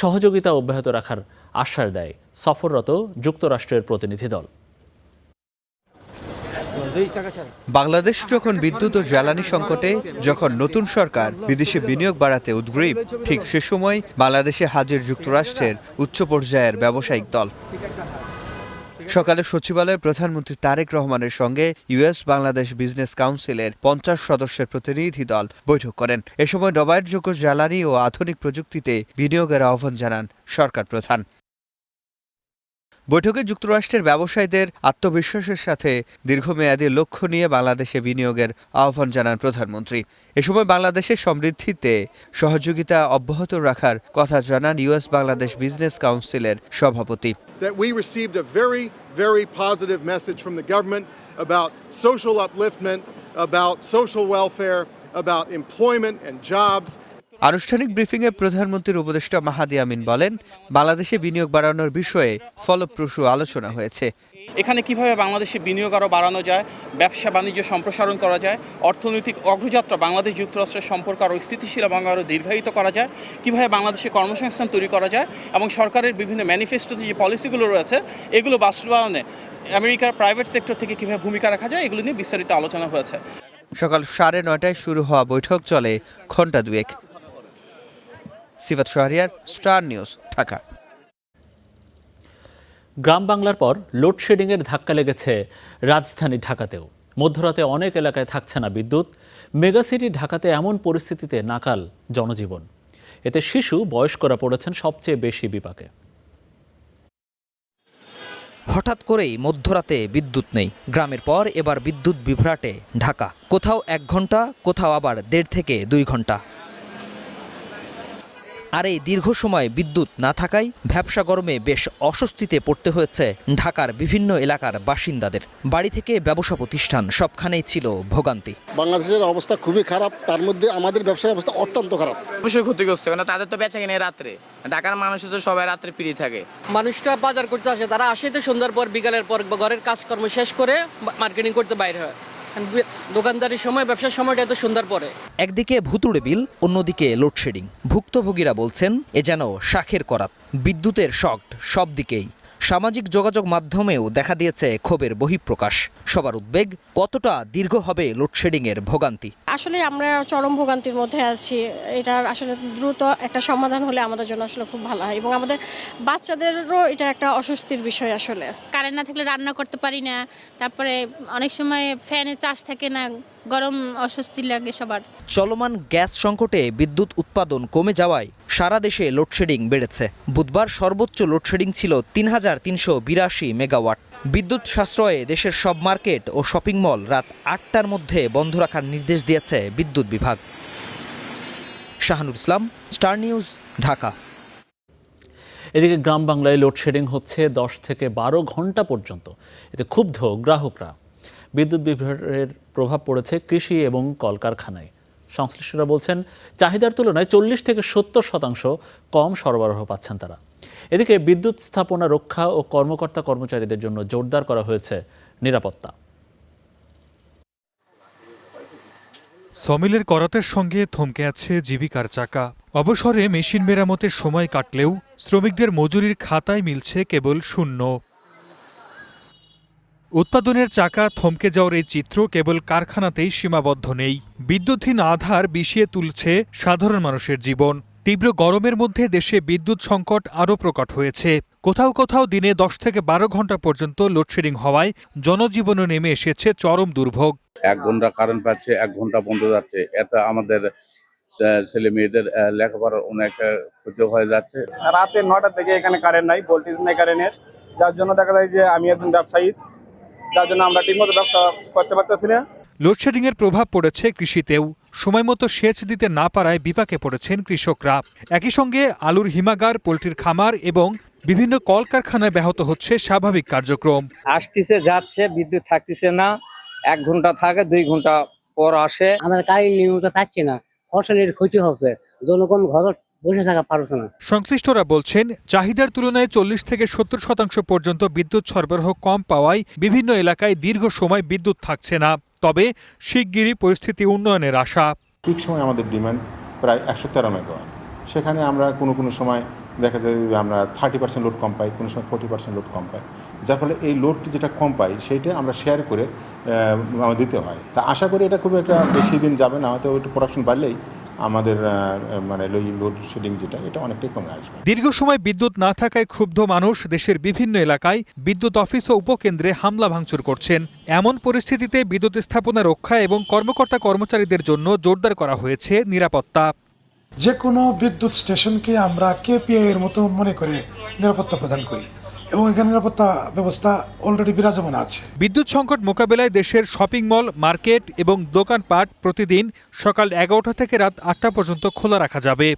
সহযোগিতা অব্যাহত রাখার আশ্বাস দেয় সফররত যুক্তরাষ্ট্রের প্রতিনিধি দল। বাংলাদেশ যখন বিদ্যুৎ ও জ্বালানি সংকটে, যখন নতুন সরকার বিদেশে বিনিয়োগ বাড়াতে উদ্গ্রীব, ঠিক সে সময় বাংলাদেশে হাজির যুক্তরাষ্ট্রের উচ্চ পর্যায়ের ব্যবসায়িক দল। সকালে সচিবালয়ে প্রধানমন্ত্রী তারেক রহমানের সঙ্গে ইউএস বাংলাদেশ বিজনেস কাউন্সিলের 50 সদস্যের প্রতিনিধি দল বৈঠক করেন। এ সময় নবায়নযোগ্য জ্বালানি ও আধুনিক প্রযুক্তিতে বিনিয়োগের আহ্বান জানান সরকার প্রধান। বৈঠকে যুক্তরাষ্ট্রের ব্যবসায়ীদের আত্মবিশ্বাসের সাথে দীর্ঘমেয়াদী লক্ষ্য নিয়ে বাংলাদেশে বিনিয়োগের আহ্বান জানান প্রধানমন্ত্রী। এ সময় বাংলাদেশের সমৃদ্ধিতে সহযোগিতা অব্যাহত রাখার কথা জানান ইউএস বাংলাদেশ বিজনেস কাউন্সিলের সভাপতি। That we received a very, very positive message from the government about social upliftment, about social welfare, about employment and jobs. আনুষ্ঠানিক ব্রিফিংয়ে প্রধানমন্ত্রীর উপদেষ্টা মাহাদি আমিন বলেন, বাংলাদেশে বিনিয়োগ বাড়ানোর বিষয়ে ফলপ্রসূ আলোচনা হয়েছে। এখানে কিভাবে বাংলাদেশে বিনিয়োগ আরও বাড়ানো যায়, ব্যবসা বাণিজ্য সম্প্রসারণ করা যায়, অর্থনৈতিক অগ্রযাত্রা বাংলাদেশ যুক্তরাষ্ট্রের সম্পর্ক আরও স্থিতিশীল এবং আরও দীর্ঘায়িত করা যায়, কিভাবে বাংলাদেশে কর্মসংস্থান তৈরি করা যায় এবং সরকারের বিভিন্ন ম্যানিফেস্টোতে যে পলিসিগুলো রয়েছে এগুলো বাস্তবায়নে আমেরিকার প্রাইভেট সেক্টর থেকে কিভাবে ভূমিকা রাখা যায় এগুলো নিয়ে বিস্তারিত আলোচনা হয়েছে। সকাল 9:30টায় শুরু হওয়া বৈঠক চলে ঘণ্টা দুয়েক। সিফাত শাহরিয়ার, স্টার নিউজ, ঢাকা। গ্রাম বাংলার পর লোডশেডিংয়ের ধাক্কা লেগেছে রাজধানী ঢাকাতেও। মধ্যরাতে অনেক এলাকায় থাকছে না বিদ্যুৎ। মেগাসিটি ঢাকাতে এমন পরিস্থিতিতে নাকাল জনজীবন। এতে শিশু, বয়স্করা পড়েছেন সবচেয়ে বেশি বিপাকে। হঠাৎ করেই মধ্যরাতে বিদ্যুৎ নেই। গ্রামের পর এবার বিদ্যুৎ বিভ্রাটে ঢাকা। কোথাও 1 ঘন্টা, কোথাও আবার 1.5 থেকে 2 ঘন্টা। আর এই দীর্ঘ সময় বিদ্যুৎ না থাকায় ভ্যাপসা গরমে বেশ অস্বস্তিতে পড়তে হয়েছে ঢাকার বিভিন্ন এলাকার বাসিন্দাদের। বাড়ি থেকে ব্যবসা প্রতিষ্ঠান সবখানেই ছিল ভোগান্তি। বাংলাদেশের অবস্থা খুবই খারাপ, তার মধ্যে আমাদের ব্যবসার অবস্থা অত্যন্ত খারাপ। অবশ্যই ক্ষতিগ্রস্ত, কারণ তাদের তো বেচা কিনে রাত্রে, ঢাকার মানুষ তো সবাই রাত্রে ফ্রি থাকে। মানুষটা বাজার করতে আসে, তারা আসে তো সন্ধ্যার পর, বিকালের পর ঘরের কাজকর্ম শেষ করে মার্কেটিং করতে বাইরে হয়। দোকানদারির সময়, ব্যবসার সময়টা এত সুন্দর পরে। একদিকে ভুতুড়ে বিল, অন্যদিকে লোডশেডিং। ভুক্তভোগীরা বলছেন এ যেন শাখের করাত। বিদ্যুতের শক সব দিকেই। সামাজিক যোগাযোগ মাধ্যমেও দেখা দিয়েছে ক্ষোভের বহিঃপ্রকাশ। সবার উদ্বেগ, কতটা দীর্ঘ হবে লোডশেডিংয়ের ভোগান্তি। আসলে আমরা চরম ভোগান্তির মধ্যে আছি। এটার আসলে দ্রুত একটা সমাধান হলে আমাদের জন্য আসলে খুব ভালো হয় এবং আমাদের বাচ্চাদেরও এটা একটা অস্বস্তির বিষয়। আসলে কারেন্ট না থাকলে রান্না করতে পারি না, তারপরে অনেক সময় ফ্যানে চার্জ থাকে না, গরম অস্বস্তি লাগে সবার। চলমান গ্যাস সংকটে বিদ্যুৎ উৎপাদন কমে যাওয়ায় সারা দেশে লোডশেডিং বেড়েছে। বুধবার সর্বোচ্চ লোডশেডিং ছিল 3,382 মেগাওয়াট। বিদ্যুৎ সাশ্রয়ে দেশের সব মার্কেট ও শপিং মল রাত 8টার মধ্যে বন্ধ রাখার নির্দেশ দিয়েছে বিদ্যুৎ বিভাগ। শাহানুর ইসলাম, স্টার নিউজ, ঢাকা। এদিকে গ্রাম বাংলায় লোডশেডিং হচ্ছে 10 থেকে 12 ঘন্টা পর্যন্ত। এতে ক্ষুব্ধ গ্রাহকরা। বিদ্যুৎ বিভ্রাটের প্রভাব পড়েছে কৃষি এবং কলকারখানায়। সংশ্লিষ্টরা বলছেন চাহিদার তুলনায় 40 থেকে 70% কম সরবরাহ পাচ্ছেন তারা। এদিকে বিদ্যুৎ স্থাপনা রক্ষা ও কর্মকর্তা কর্মচারীদের জন্য জোরদার করা হয়েছে নিরাপত্তা। সমিলের করাতের সঙ্গে থমকে আছে জীবিকার চাকা। অবসরে মেশিন মেরামতের সময় কাটলেও শ্রমিকদের মজুরির খাতায় মিলছে কেবল শূন্য। উৎপাদনের চাকা থমকে যাওয়ার এই চিত্র কেবল কারখানাতেই সীমাবদ্ধ নেই। বিদ্যুৎহীন আধার বিষিয়ে তুলছে সাধারণ মানুষের জীবন। তীব্র গরমের মধ্যে দেশে বিদ্যুৎ সংকট আরও প্রকট হয়েছে। কোথাও কোথাও দিনে 10 থেকে 12 ঘন্টা পর্যন্ত লোডশেডিং হওয়ায় জনজীবনে নেমে এসেছে চরম দুর্ভোগ। 1 ঘন্টা কারেন্ট পাচ্ছে, 1 ঘন্টা বন্ধ যাচ্ছে। এতে আমাদের ছেলে মেয়েদের লেখাপড়ার অনেক ক্ষতি হয়ে যাচ্ছে। রাতে 9টা থেকে এখানে কারেন্ট নাই, ভোল্টেজ নাই কারেন্টের, যার জন্য দেখা যায় যে আমি একজন ব্যবসায়ী, যার জন্য আমরা ঠিকমতো ব্যবসা করতে পারতেছি না। লোডশেডিংয়ের প্রভাব পড়েছে কৃষিতেও। সময়মতো সেচ দিতে না পারায় বিপাকে পড়েছেন কৃষকরা। একই সঙ্গে আলুর হিমাগার, পোল্ট্রির খামার এবং বিভিন্ন কলকারখানায় ব্যাহত হচ্ছে স্বাভাবিক কার্যক্রম। আসতেছে যাচ্ছে, বিদ্যুৎ থাকতেছে না, 1 ঘন্টা থাকে 2 ঘন্টা পর আসে। আমাদের কারেন্ট নিয়মিত থাকছে না, ফসলের ক্ষতি হচ্ছে, জনগণ ঘর বসে থাকা পারছে না। সংশ্লিষ্টরা বলছেন, চাহিদার তুলনায় 40 থেকে 70% পর্যন্ত বিদ্যুৎ সরবরাহ কম পাওয়ায় বিভিন্ন এলাকায় দীর্ঘ সময় বিদ্যুৎ থাকছে না। তবে শিগগিরই পরিস্থিতি উন্নয়নের আশা। পিক সময় আমাদের ডিমান্ড প্রায় 113 মেগাওয়াট। সেখানে আমরা কোনো সময় দেখা যায় আমরা 30% লোড কম পাই, কোনো সময় 40% লোড কম পাই, যার ফলে এই লোডটি যেটা কম পাই সেইটা আমরা শেয়ার করে আমাদের দিতে হয়। তা আশা করি এটা খুব একটা বেশি দিন যাবে না, হয়তো একটু প্রোডাকশন বাড়লেই আমাদের মানে লোড শেডিং যেটা এটা অনেকটাই কমে আসবে। দীর্ঘ সময় বিদ্যুৎ না থাকায় ক্ষুব্ধ মানুষ দেশের বিভিন্ন এলাকায় বিদ্যুৎ অফিস ও উপকেন্দ্রে হামলা ভাঙচুর করছেন। এমন পরিস্থিতিতে বিদ্যুৎ স্থাপনা রক্ষা এবং কর্মকর্তা কর্মচারীদের জন্য জোরদার করা হয়েছে নিরাপত্তা। যে কোনো বিদ্যুৎ স্টেশনকে আমরা কেপিআই এর মতো মনে করে নিরাপত্তা প্রদান করি এবং এখানে নিরাপত্তা ব্যবস্থা অলরেডি বিরাজমান আছে। বিদ্যুৎ সংকট মোকাবেলায় দেশের শপিং মল, মার্কেট এবং দোকানপাট প্রতিদিন সকাল 11টা থেকে রাত 8টা পর্যন্ত খোলা রাখা যাবে।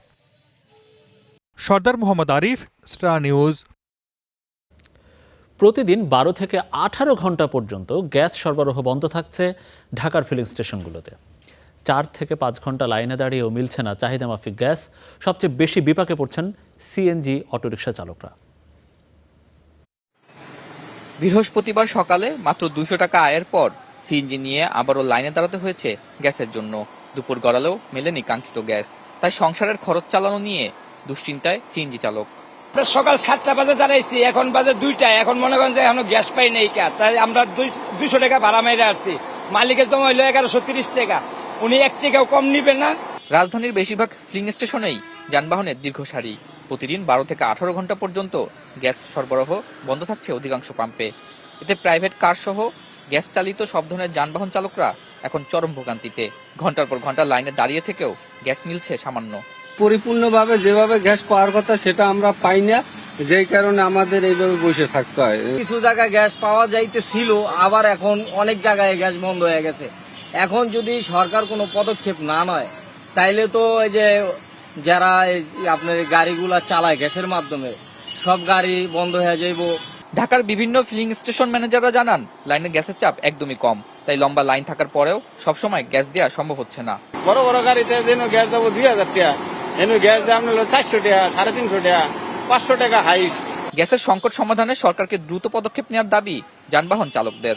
সর্দার মোহাম্মদ আরিফ, স্টার নিউজ। প্রতিদিন 12 থেকে 18 ঘন্টা পর্যন্ত গ্যাস সরবরাহ বন্ধ থাকছে ঢাকার ফিলিং স্টেশনগুলোতে। 4 থেকে 5 ঘন্টা লাইনে দাঁড়িয়েও মিলছে না চাহিদা মাফিক গ্যাস। সবচেয়ে বেশি বিপাকে পড়ছেন সিএনজি অটোরিকশা চালকরা। বৃহস্পতিবার সকালে মাত্র 200 টাকা আয়ের পর সিএনজি নিয়ে আবারও লাইনে দাঁড়াতে হয়েছে গ্যাসের জন্য। দুপুর গড়ালেও মেলেনি কাঙ্ক্ষিত গ্যাস, তাই সংসারের খরচ চালানো নিয়ে দুশ্চিন্তায় সিএনজি চালক। সকাল 7টা বাজে দাঁড়াইছি, এখন বাজে 2টা, এখন মনে করেন যে এখনো গ্যাস পাই নাই, তাই আমরা 200 টাকা ভাড়া মেরে আসছি। মালিকের জমা হইলো 1130 টাকা, উনি 1 টাকাও কম নিবেন না। রাজধানীর বেশিরভাগ ফিলিং স্টেশনেই যানবাহনের দীর্ঘ সারি। প্রতিদিন 12 থেকে 18 ঘন্টা পর্যন্ত গ্যাস সরবরাহ বন্ধ থাকছে অধিকাংশ পাম্পে। এতে প্রাইভেট কার সহ গ্যাস চালিত সব ধরনের যানবাহন চালকরা এখন চরম ভোগান্তিতে। ঘন্টার পর ঘন্টা লাইনে দাঁড়িয়ে থেকেও গ্যাস মিলছে সামান্য। পরিপূর্ণভাবে যেভাবে গ্যাস পাওয়ার কথা সেটা আমরা পাই না, যেই কারণে আমাদের এইভাবে বসে থাকতে হয়। কিছু জায়গায় গ্যাস পাওয়া যাইতেছিল, আবার এখন অনেক জায়গায় গ্যাস বন্ধ হয়ে গেছে। এখন যদি সরকার কোনো পদক্ষেপ না নেয় তাইলে তো এই যে যারা আপনার গাড়িগুলা চালায় গ্যাসের মাধ্যমে, সব গাড়ি বন্ধ হয়ে যাইব। ঢাকার বিভিন্ন ফিলিং স্টেশন ম্যানেজাররা জানান, লাইনে গ্যাসের চাপ একদমই কম, তাই লম্বা লাইন থাকার পরেও সবসময় গ্যাস দেওয়া সম্ভব হচ্ছে না। বড় বড় গাড়িতে যেন গ্যাস যাবো 2000 টাকা, এনে গ্যাস দাম হলো 400 টাকা, 350 টাকা, 500 টাকা হাইস্ট। গ্যাসের সংকট সমাধানে সরকারকে দ্রুত পদক্ষেপ নেওয়ার দাবি যানবাহন চালকদের।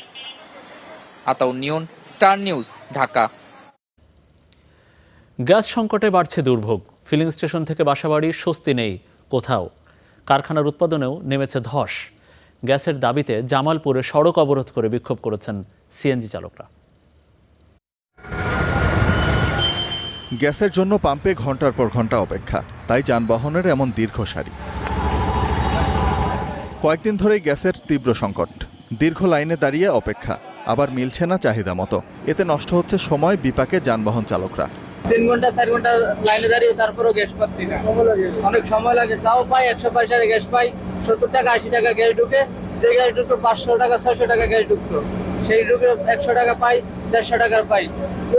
আতাউর নিয়ন, স্টার নিউজ, ঢাকা। গ্যাস সংকটে বাড়ছে দুর্ভোগ। ফিলিং স্টেশন থেকে বাসাবাড়ির স্বস্তি নেই কোথাও। কারখানার উৎপাদনেও নেমেছে ধস। গ্যাসের দাবিতে জামালপুরে সড়ক অবরোধ করে বিক্ষোভ করেছেন সিএনজি চালকরা। গ্যাসের জন্য পাম্পে ঘন্টার পর ঘন্টা অপেক্ষা, তাই যানবাহনের এমন দীর্ঘ সারি। কয়েকদিন ধরেই গ্যাসের তীব্র সংকট, দীর্ঘ লাইনে দাঁড়িয়ে অপেক্ষা, আবার মিলছে না চাহিদা মতো। এতে নষ্ট হচ্ছে সময়, বিপাকে যানবাহন চালকরা। 3 ঘন্টা 4 ঘন্টা লাইনে দাঁড়িয়ে তারপরেও গ্যাস পাচ্ছি না, অনেক সময় লাগে। তাও পাই 100 পয়সার গ্যাস পাই, 70 টাকা 80 টাকা গ্যাস ঢুকে। যে গ্যাস ঢুকতো 500 টাকা 600 টাকা গ্যাস ঢুকতো, সেই ঢুকে 100 টাকা পাই, 150 টাকার পাই।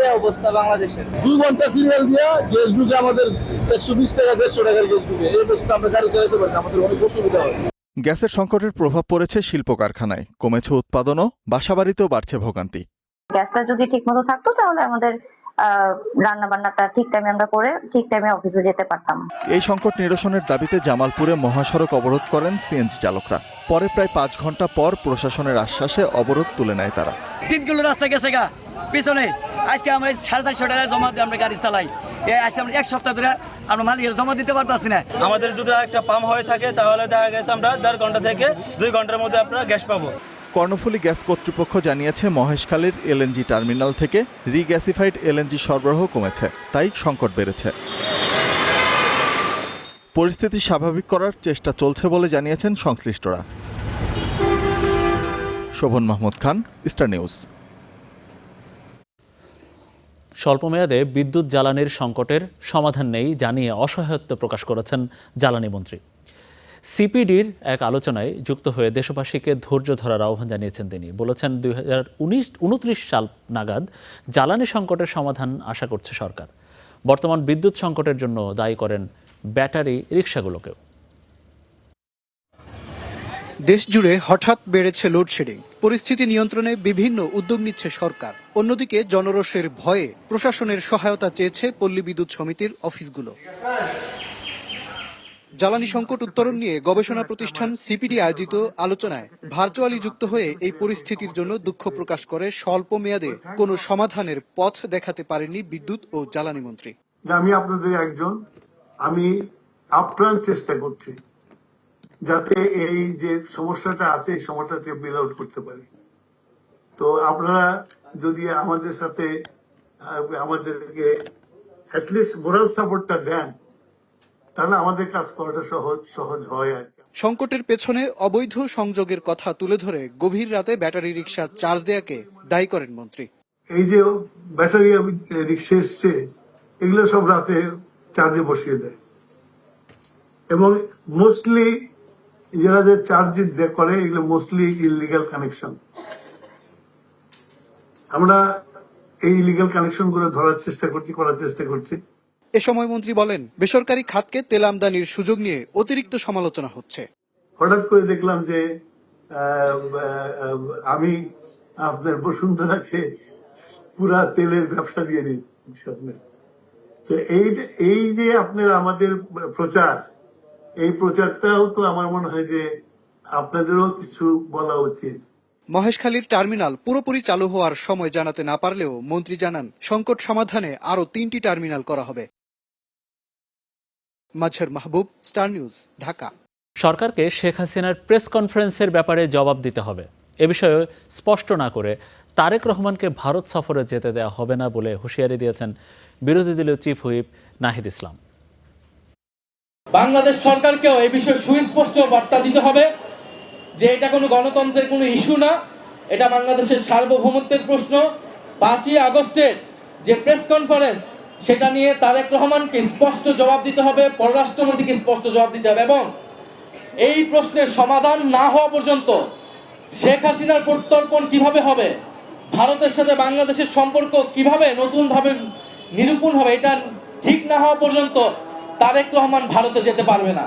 এই অবস্থা বাংলাদেশের। 2 ঘন্টা সিরিয়াল দিয়ে গ্যাস ঢুকে আমাদের 120 টাকা 150 টাকার গ্যাস ঢুকে। এই অবস্থা আমরা গাড়ি চালাতে পারি, আমাদের অনেক অসুবিধা হয়। গ্যাসের সংকটের প্রভাব পড়েছে শিল্প কারখানায়, কমেছে উৎপাদনও, বাসাবাড়িতেও বাড়ছে ভোগান্তি। গ্যাসটা যদি ঠিকমতো থাকতো তাহলে আমাদের রান্না বান্নাটা ঠিক টাইমে আমরা করে ঠিক টাইমে অফিসে যেতে পারতাম। এই সংকট নিরসনের দাবিতে জামালপুরে মহাসড়ক অবরোধ করেন সিএনজি চালকরা। পরে প্রায় 5 ঘন্টা পর প্রশাসনের আশ্বাসে অবরোধ তুলে নেয় তারা। 3 কিলো রাস্তা গেছে গা পিছনে, আজকে আমরা 450 টাকা জমা দিয়ে আমরা গাড়ি চালাই। আজকে আমরা 1 সপ্তাহ ধরে আমরা মালিকের জমা দিতে পারতাছি না। আমাদের যদি একটা পাম্প হয়ে থাকে তাহলে দেখা গেছে আমরা 1.5 ঘন্টা থেকে 2 ঘন্টার মধ্যে আমরা গ্যাস পাবো। কর্ণফুলী গ্যাস কর্তৃপক্ষ জানিয়েছে, মহেশখালীর এলএনজি টার্মিনাল থেকে রিগ্যাসিফাইড এলএনজি সরবরাহ কমেছে, তাই সংকট বেড়েছে। পরিস্থিতি স্বাভাবিক করার চেষ্টা চলছে বলে জানিয়েছেন সংশ্লিষ্টরা। শোভন মাহমুদ খান, স্টার নিউজ। স্বল্পমেয়াদে বিদ্যুৎ জ্বালানির সংকটের সমাধান নেই জানিয়ে অসহায়ত্ব প্রকাশ করেছেন জ্বালানি মন্ত্রী। সিপিডির এক আলোচনায় যুক্ত হয়ে দেশবাসীকে ধৈর্য ধরার আহ্বান জানিয়েছেন তিনি। বলেছেন 2029 সাল নাগাদ জ্বালানি সংকটের সমাধান আশা করছে সরকার। বর্তমান বিদ্যুৎ সংকটের জন্য দায়ী করেন ব্যাটারি রিকশাগুলোকেও। দেশ জুড়ে হঠাৎ বেড়েছে লোডশেডিং। পরিস্থিতি নিয়ন্ত্রণে বিভিন্ন উদ্যোগ নিচ্ছে সরকার। অন্যদিকে জনরোষের ভয়ে প্রশাসনের সহায়তা চেয়েছে পল্লী বিদ্যুৎ সমিতির অফিসগুলো। জ্বালানি সংকট উত্তরণ নিয়ে গবেষণা প্রতিষ্ঠান সিপিডি আয়োজিত আলোচনায় ভার্চুয়ালি যুক্ত হয়ে এই পরিস্থিতির জন্য দুঃখ প্রকাশ করে স্বল্প মেয়াদে কোনো সমাধানের পথ দেখাতে পারেননি বিদ্যুৎ ও জ্বালানি মন্ত্রী। আমি আপনাদের একজন, আমি আপ্রাণ চেষ্টা করছি যাতে এই যে সমস্যাটা আছে এই সমস্যাকে বের আউট করতে পারি। তো আপনারা যদি আমাদের সাথে আমাদেরকে অ্যাটলিস্ট মোরাল সাপোর্টটা দেন, তাহলে আমাদের কাজ করাটা সহজ হয় আর কি। সংকটের পেছনে অবৈধ সংযোগের কথা তুলে ধরে গভীর রাতে ব্যাটারি রিকশা চার্জ দেয়াকে দায়ী করেন মন্ত্রী। এই যে ব্যাটারি রিকশা এসছে, এগুলো সব রাতে চার্জে বসিয়ে দেয় এবং মোস্টলি যারা যে চার্জ করে এগুলো মোস্টলি ইলিগাল কানেকশন। আমরা এই ইলিগাল কানেকশন গুলো করার চেষ্টা করছি। এ সময় মন্ত্রী বলেন, বেসরকারি খাতকে তেল আমদানির সুযোগ নিয়ে অতিরিক্ত সমালোচনা হচ্ছে। হঠাৎ করে দেখলাম যে আমি আপনার বসুন্ধরাকে পুরা তেলের ব্যবসা দিয়ে দিচ্ছি। তো এই যে আপনার আমাদের প্রচার, এই প্রচারটাও তো আমার মনে হয় যে আপনাদেরও কিছু বলা উচিত। মহেশখালীর টার্মিনাল পুরোপুরি চালু হওয়ার সময় জানাতে না পারলেও মন্ত্রী জানান সংকট সমাধানে আরো 3টি টার্মিনাল করা হবে। মাজহার মাহবুব, স্টার নিউজ, ঢাকা। সরকারকে শেখ হাসিনার প্রেস কনফারেন্সের ব্যাপারে জবাব দিতে হবে। এ বিষয়ে স্পষ্ট না করে তারেক রহমানকে ভারত সফরে যেতে দেওয়া হবে না বলে হুঁশিয়ারি দিয়েছেন বিরোধী দলীয় চিফ হুইপ নাহিদ ইসলাম। বাংলাদেশ সরকারকেও এই বিষয়ে সুস্পষ্ট বার্তা দিতে হবে যে এটা কোনো গণতন্ত্রের কোনো ইস্যু না, এটা বাংলাদেশের সার্বভৌমত্বের প্রশ্ন। 5ই আগস্টের যে প্রেস কনফারেন্স, সেটা নিয়ে তারেক রহমানকে স্পষ্ট জবাব দিতে হবে, পররাষ্ট্রমন্ত্রীকে স্পষ্ট জবাব দিতে হবে এবং এই প্রশ্নের সমাধান না হওয়া পর্যন্ত শেখ হাসিনার প্রত্যর্পণ কিভাবে হবে, ভারতের সাথে বাংলাদেশের সম্পর্ক কিভাবে নতুনভাবে নিরূপণ হবে, এটা ঠিক না হওয়া পর্যন্ত তারেক রহমান ভারতে যেতে পারবে না।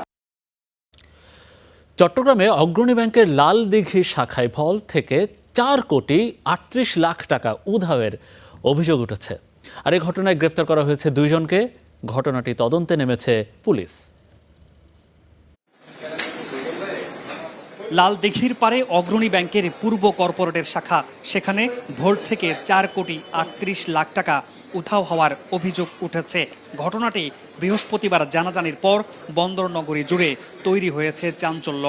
চট্টগ্রামে অগ্রণী ব্যাংকের লাল দিঘি শাখায় ভল থেকে 4 কোটি 38 লাখ টাকা উধাওয়ের অভিযোগ উঠেছে। আর এই ঘটনায় গ্রেফতার করা হয়েছে 2 জনকে। ঘটনাটি তদন্তে নেমেছে পুলিশ। লাল দিঘির পারে অগ্রণী ব্যাংকের পূর্ব কর্পোরেটের শাখা, সেখানে ভোল্ট থেকে 4 কোটি 38 লাখ টাকা উধাও হওয়ার অভিযোগ উঠেছে। ঘটনাটি বৃহস্পতিবার জানাজানির পর বন্দরনগরী জুড়ে তৈরি হয়েছে চাঞ্চল্য।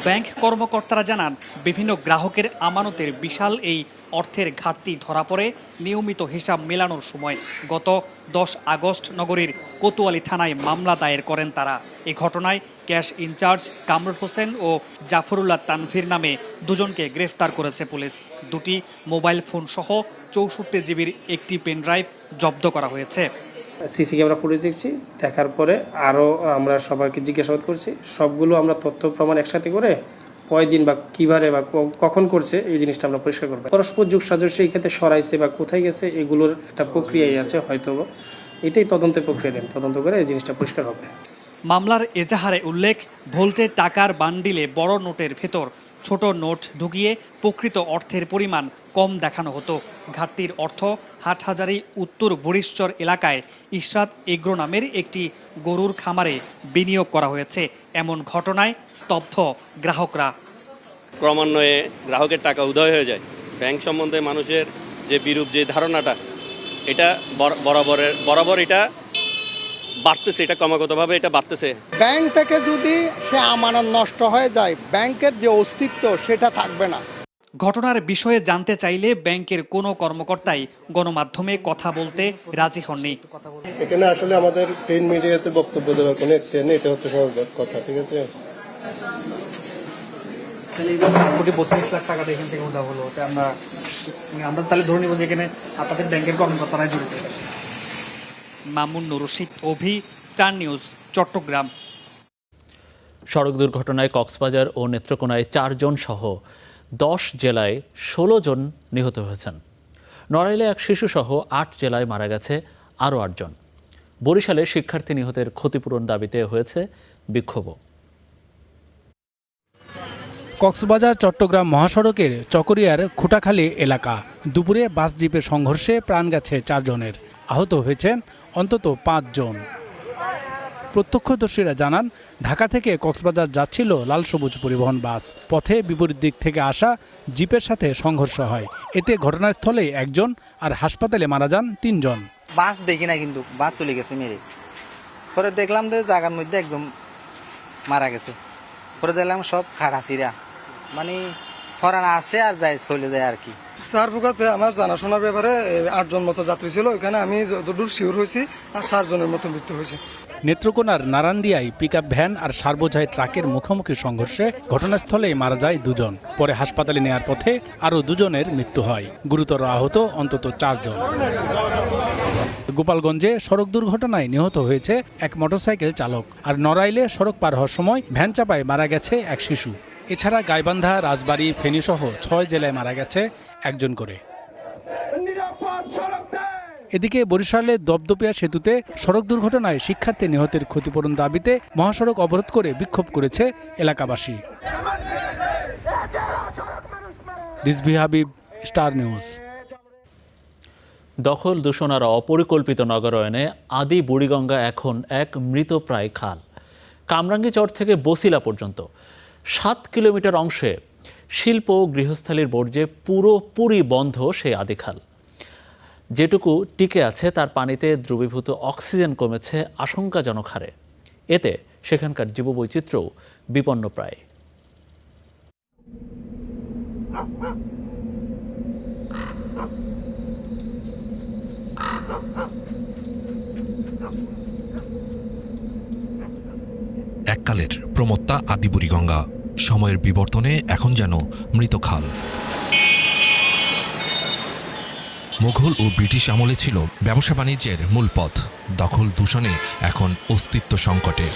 ব্যাংক কর্মকর্তারা জানান, বিভিন্ন গ্রাহকের আমানতের বিশাল এই অর্থের ঘাটতি ধরা পড়ে নিয়মিত হিসাব মেলানোর সময়। গত 10 আগস্ট নগরীর কোতোয়ালি থানায় মামলা দায়ের করেন তারা। এই ঘটনায় ক্যাশ ইনচার্জ কামরুল হোসেন ও জাফরুল্লাহ তানভীর নামে 2 জনকে গ্রেফতার করেছে পুলিশ। 2টি মোবাইল ফোন সহ 64 জিবির একটি পেনড্রাইভ জব্দ করা হয়েছে। সিসি ক্যামেরা ফুটেজ দেখছি, দেখার পরে আরও আমরা সবাইকে জিজ্ঞাসাবাদ করছি। সবগুলো আমরা তথ্য প্রমাণ একসাথে করে কয়দিন বা কিভাবে বা কখন করছে এই জিনিসটা আমরা পরিষ্কার করবো। পরস্পর যোগ সাদৃশ্য এই ক্ষেত্রে সরাইছে বা কোথায় গেছে এগুলোর একটা প্রক্রিয়াই আছে, হয়তো এটাই তদন্তের প্রক্রিয়া। দেন তদন্ত করে এই জিনিসটা পরিষ্কার হবে। মামলার এজাহারে উল্লেখ, ভোল্টে টাকার বান্ডিলে বড় নোটের ভেতর ছোট নোট ঢুকিয়ে প্রকৃত অর্থের পরিমাণ কম দেখানো হতো। ঘাটতির অর্থ হাটহাজারী উত্তর বরিশচর এলাকায় ইশরাত এগ্রো নামের একটি গরুর খামারে বিনিয়োগ করা হয়েছে। এমন ঘটনায় স্তব্ধ গ্রাহকরা। ক্রমান্বয়ে গ্রাহকের টাকা উদয় হয়ে যায়। ব্যাংক সম্বন্ধে মানুষের যে বিরূপ যে ধারণাটা, এটা বরাবর এটা বাড়তেছে, এটা ক্রমাগতভাবে এটা বাড়তেছে। ব্যাংক থেকে যদি সে আমানত নষ্ট হয়ে যায়, ব্যাংকের যে অস্তিত্ব সেটা থাকবে না। ঘটনার বিষয়ে জানতে চাইলে ব্যাংকের কোনো কর্মকর্তাই গণমাধ্যমে কথা বলতে রাজি হননি। এখানে আসলে আমাদের প্রিন্ট মিডিয়াতে বক্তব্য দেওয়ার কোনো ইচ্ছা নেই, এটা হচ্ছে সহজ কথা। ঠিক আছে, 32 লাখ টাকা এখান থেকে উধাও হলো, আমরা তাহলে ধরে নিব যে এখানে আপনাদের ব্যাংকের কর্মকর্তারাই জড়িত। মামুন রশিদ, অভি, স্টার নিউজ, চট্টগ্রাম। সড়ক দুর্ঘটনায় কক্সবাজার ও নেত্রকোনায় 4 জন সহ 10 জেলায় 16 জন নিহত হয়েছেন। নড়াইলে এক শিশুসহ 8 জেলায় মারা গেছে আরও 8 জন। বরিশালে শিক্ষার্থী নিহতের ক্ষতিপূরণ দাবিতে হয়েছে বিক্ষোভও। কক্সবাজার চট্টগ্রাম মহাসড়কের চকরিয়ার খুঁটাখালী এলাকা। দুপুরে বাস জিপের সংঘর্ষে প্রাণ গেছে 4 জনের, আহত হয়েছেন অন্তত 5 জন। প্রত্যক্ষদর্শীরা জানান, ঢাকা থেকে কক্সবাজার যাচ্ছিল লাল সবুজ পরিবহন বাস। পথে বিপরীত দিক থেকে আসা জিপের সাথে সংঘর্ষ হয়। এতে ঘটনাস্থলে 1 জন আর হাসপাতালে মারা যান 3 জন। বাস দেখি না, কিন্তু বাস চলে গেছে মেরে। পরে দেখলাম যে জায়গার মধ্যে একদম মারা গেছে। পরে দেখলাম সব খাড়াছিরা, মানে ফরানা আসে আর যায়, চলে যায় আর কি। সারপুকাতে আমার জানাশোনার ব্যাপারে 8 জন মতো যাত্রী ছিল। ওখানে আমি যতদূর শিওর হয়েছি আর 4 জনের মতো মৃত্যু হয়েছে। নেত্রকোনার নারান্দিয়ায় পিকআপ ভ্যান আর সারবোঝাই ট্রাকের মুখোমুখি সংঘর্ষে ঘটনাস্থলেই মারা যায় 2 জন। পরে হাসপাতালে নেয়ার পথে আরও 2 জনের মৃত্যু হয়। গুরুতর আহত অন্তত 4 জন। গোপালগঞ্জে সড়ক দুর্ঘটনায় নিহত হয়েছে এক মোটরসাইকেল চালক। আর নড়াইলে সড়ক পার হওয়ার সময় ভ্যান চাপায় মারা গেছে এক শিশু। এছাড়া গাইবান্ধা, রাজবাড়ী, ফেনীসহ 6 জেলায় মারা গেছে 1 জন করে। এদিকে বরিশালে দপদপিয়া সেতুতে সড়ক দুর্ঘটনায় শিক্ষার্থী নিহতের ক্ষতিপূরণ দাবিতে মহাসড়ক অবরোধ করে বিক্ষোভ করেছে এলাকাবাসী। Rizvi Habib, star news. দখল, দূষণ আর অপরিকল্পিত নগরায়নে আদি বুড়িগঙ্গা এখন এক মৃতপ্রায় খাল। কামরাঙ্গীচর থেকে বসিলা পর্যন্ত 7 কিলোমিটার অংশে শিল্প ও গৃহস্থালির বর্জ্যে পুরোপুরি বন্ধ সেই আদি খাল। যেটুকু টিকে আছে তার পানিতে দ্রবীভূত অক্সিজেন কমেছে আশঙ্কাজনক হারে। এতে সেখানকার জীববৈচিত্র্যও বিপন্নপ্রায়। এককালের প্রমত্তা আদি বুড়িগঙ্গা সময়ের বিবর্তনে এখন যেন মৃত খাল। মুঘল ও ব্রিটিশ আমলে ছিল ব্যবসা বাণিজ্যের মূল পথ। দখল, দূষণে এখন অস্তিত্ব সংকটে।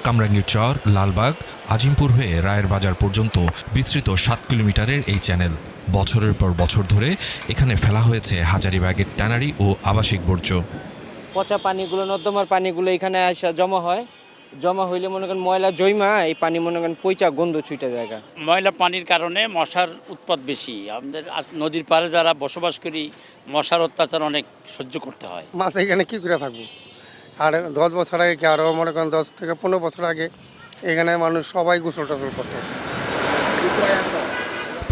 কামরাঙ্গীরচর, লালবাগ, আজিমপুর হয়ে রায়ের বাজার পর্যন্ত বিস্তৃত 7 কিলোমিটারের এই চ্যানেল। বছরের পর বছর ধরে এখানে ফেলা হয়েছে হাজারিবাগের ট্যানারি ও আবাসিক বর্জ্য। পচা পানিগুলো, নর্দমার পানিগুলো এখানে আসা জমা হয়। জমা হইলে মনে করেন ময়লা জমা, এই পানি মনে করেন পচা গন্ধ ছুটে জায়গা। ময়লা পানির কারণে মশার উৎপাত বেশি। আমাদের নদীর পাড়ে যারা বসবাস করি, মশার অত্যাচার অনেক সহ্য করতে হয়। মাছ এখানে কি করে থাকবো? আর 10 বছর আগে কি আরও মনে করেন 10 থেকে 15 বছর আগে এখানে মানুষ সবাই গোসল টোসল করতো।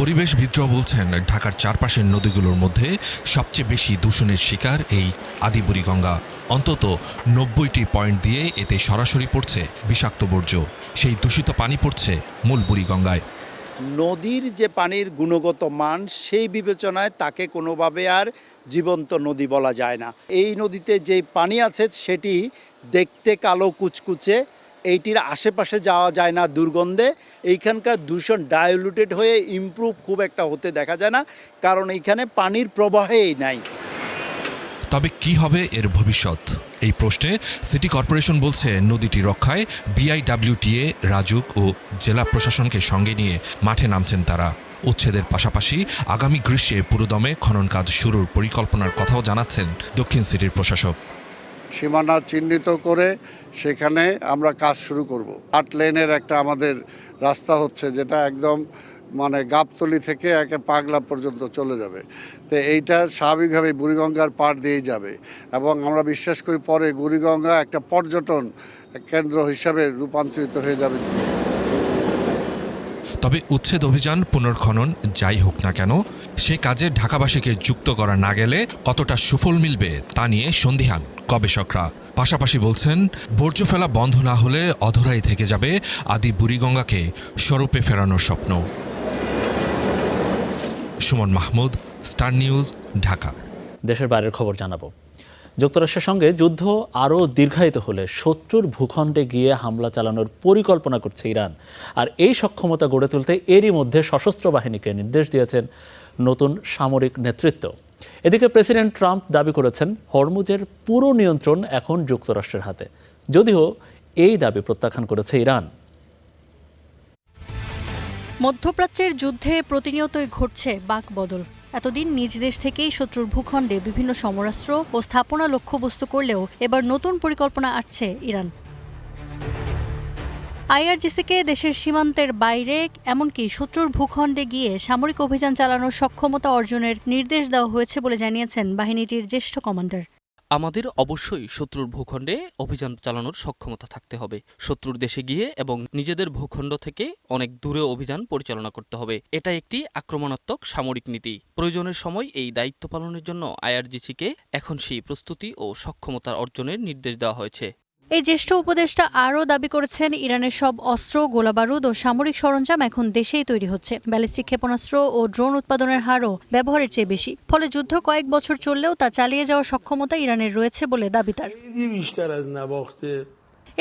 পরিবেশবিদরা বলছেন, ঢাকার চারপাশের নদীগুলোর মধ্যে সবচেয়ে বেশি দূষণের শিকার এই আদি বুড়িগঙ্গা। অন্তত 90টি পয়েন্ট দিয়ে এতে সরাসরি পড়ছে বিষাক্ত বর্জ্য। সেই দূষিত পানি পড়ছে মূল বুড়িগঙ্গায়। নদীর যে পানির গুণগত মান, সেই বিবেচনায় তাকে কোনোভাবে আর জীবন্ত নদী বলা যায় না। এই নদীতে যে পানি আছে সেটি দেখতে কালো কুচকুচে, এইটির আশেপাশে যাওয়া যায় না দুর্গন্ধে। এইখানকার দূষণ ডাইলুটেড হয়ে ইমপ্রুভ খুব একটা হতে দেখা যায় না, কারণ এইখানে পানির প্রবাহেই নাই। তবে কি হবে এর ভবিষ্যৎ? এই প্রশ্নে সিটি কর্পোরেশন বলছে, নদীটি রক্ষায় বিআইডব্লিউটিএ, রাজুক ও জেলা প্রশাসনকে সঙ্গে নিয়ে মাঠে নামছেন তারা। উচ্ছেদের পাশাপাশি আগামী গ্রীষ্মে পুরোদমে খনন কাজ শুরুর পরিকল্পনার কথাও জানাচ্ছেন দক্ষিণ সিটির প্রশাসক। সীমানা চিহ্নিত করে সেখানে আমরা কাজ শুরু করব। 8 লেনের একটা আমাদের রাস্তা হচ্ছে, যেটা একদম মানে গাবতলি থেকে একে পাগলা পর্যন্ত চলে যাবে। তো এইটা স্বাভাবিকভাবে বুড়িগঙ্গার পাড় দিয়েই যাবে এবং আমরা বিশ্বাস করি পরে বুড়িগঙ্গা একটা পর্যটন কেন্দ্র হিসাবে রূপান্তরিত হয়ে যাবে। তবে উচ্ছেদ অভিযান, পুনর্খনন যাই হোক না কেন, সে কাজে ঢাকাবাসীকে যুক্ত করা না গেলে কতটা সুফল মিলবে তা নিয়ে সন্দিহান গবেষকরা। পাশাপাশি বলছেন, বর্জ্য ফেলা বন্ধ না হলে অধরাই থেকে যাবে আদি বুড়িগঙ্গাকে স্বরূপে ফেরানোর স্বপ্ন। Suman Mahmud, star news, Dhaka. দেশের বাইরের খবর জানাবো। যুক্তরাষ্ট্রের সঙ্গে যুদ্ধ আরও দীর্ঘায়িত হলে শত্রুর ভূখণ্ডে গিয়ে হামলা চালানোর পরিকল্পনা করছে ইরান। আর এই সক্ষমতা গড়ে তুলতে এরই মধ্যে সশস্ত্র বাহিনীকে নির্দেশ দিয়েছেন নতুন সামরিক নেতৃত্ব। এদিকে প্রেসিডেন্ট ট্রাম্প দাবি করেছেন, হরমুজের পুরো নিয়ন্ত্রণ এখন যুক্তরাষ্ট্রের হাতে। যদিও এই দাবি প্রত্যাখ্যান করেছে ইরান। মধ্যপ্রাচ্যের যুদ্ধে প্রতিনিয়তই ঘটছে বাকবদল। এতদিন নিজ দেশ থেকেই শত্রুর ভূখণ্ডে বিভিন্ন সমরাস্ত্র ও স্থাপনা লক্ষ্যবস্তু করলেও এবার নতুন পরিকল্পনা আঁটছে ইরান। আইআরজিসিকে দেশের সীমান্তের বাইরে এমনকি শত্রুর ভূখণ্ডে গিয়ে সামরিক অভিযান চালানোর সক্ষমতা অর্জনের নির্দেশ দেওয়া হয়েছে বলে জানিয়েছেন বাহিনীটির জ্যেষ্ঠ কমান্ডার। আমাদের অবশ্যই শত্রুর ভূখণ্ডে অভিযান চালানোর সক্ষমতা থাকতে হবে। শত্রুর দেশে গিয়ে এবং নিজেদের ভূখণ্ড থেকে অনেক দূরে অভিযান পরিচালনা করতে হবে। এটা একটি আক্রমণাত্মক সামরিক নীতি। প্রয়োজনের সময় এই দায়িত্ব পালনের জন্য আইআরজিসিকে এখন সেই প্রস্তুতি ও সক্ষমতা অর্জনের নির্দেশ দেওয়া হয়েছে। এই জ্যেষ্ঠ উপদেষ্টা আরও দাবি করেছেন, ইরানের সব অস্ত্র, গোলাবারুদ ও সামরিক সরঞ্জাম এখন দেশেই তৈরি হচ্ছে। ব্যালিস্টিক ক্ষেপণাস্ত্র ও ড্রোন উৎপাদনের হারও ব্যবহারের চেয়ে বেশি। ফলে যুদ্ধ কয়েক বছর চললেও তা চালিয়ে যাওয়ার সক্ষমতা ইরানের রয়েছে বলে দাবি তার।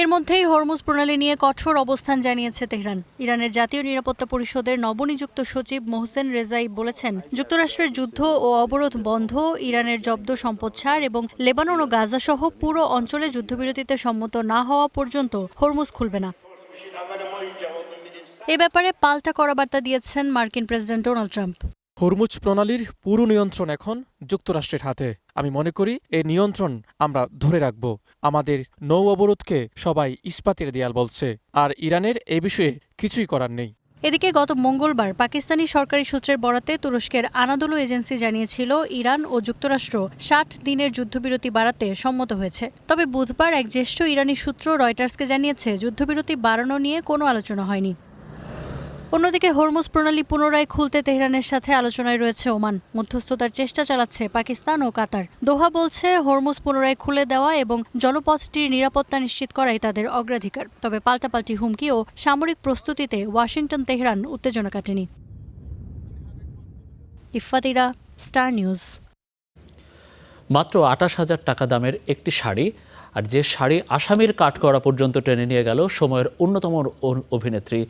এর মধ্যেই হরমুজ প্রণালী নিয়ে কঠোর অবস্থান জানিয়েছে তেহরান। ইরানের জাতীয় নিরাপত্তা পরিষদের নবনিযুক্ত সচিব মোহসেন রেজাই বলেছেন, যুক্তরাষ্ট্রের যুদ্ধ ও অবরোধ বন্ধ, ইরানের জব্দ সম্পদ ছাড় এবং লেবানন ও গাজা সহ পুরো অঞ্চলে যুদ্ধবিরতিতে সম্মত না হওয়া পর্যন্ত হরমুজ খুলবে না। এ ব্যাপারে পাল্টা কড়া বার্তা দিয়েছেন মার্কিন প্রেসিডেন্ট ডোনাল্ড ট্রাম্প। হরমুজ প্রণালীর পুরো নিয়ন্ত্রণ এখন যুক্তরাষ্ট্রের হাতে। আমি মনে করি এই নিয়ন্ত্রণ আমরা ধরে রাখব। আমাদের নৌ অবরোধকে সবাই ইস্পাতের দেয়াল বলছে, আর ইরানের এ বিষয়ে কিছুই করার নেই। এদিকে গত মঙ্গলবার পাকিস্তানি সরকারি সূত্রের বরাতে তুরস্কের আনাদোলু এজেন্সি জানিয়েছিল, ইরান ও যুক্তরাষ্ট্র ৬০ দিনের যুদ্ধবিরতি বাড়াতে সম্মত হয়েছে। তবে বুধবার এক জ্যেষ্ঠ ইরানি সূত্র রয়টার্সকে জানিয়েছে, যুদ্ধবিরতি বাড়ানো নিয়ে কোনো আলোচনা হয়নি। অন্যদিকে হরমুজ প্রণালী পুনরায় খুলতে তেহরানের সাথে আলোচনায় রয়েছে ওমান। মধ্যস্থতার চেষ্টা চালাচ্ছে পাকিস্তান ও কাতার। দোহা বলছে, হরমুজ পুনরায় খুলে দেওয়া এবং জলপথটির নিরাপত্তা নিশ্চিত করাই তাদের অগ্রাধিকার। তবে পাল্টাপাল্টি হুমকি ও সামরিক প্রস্তুতিতে ওয়াশিংটন তেহরান উত্তেজনা কাটেনি। ইফফাতিরা, স্টার নিউজ। মাত্র ২৮,০০০ টাকা দামের একটি শাড়ি, আর যে শাড়ি আসামির কাঠগড়া পর্যন্ত টেনে নিয়ে গেল সময়ের অন্যতম অভিনেত্রী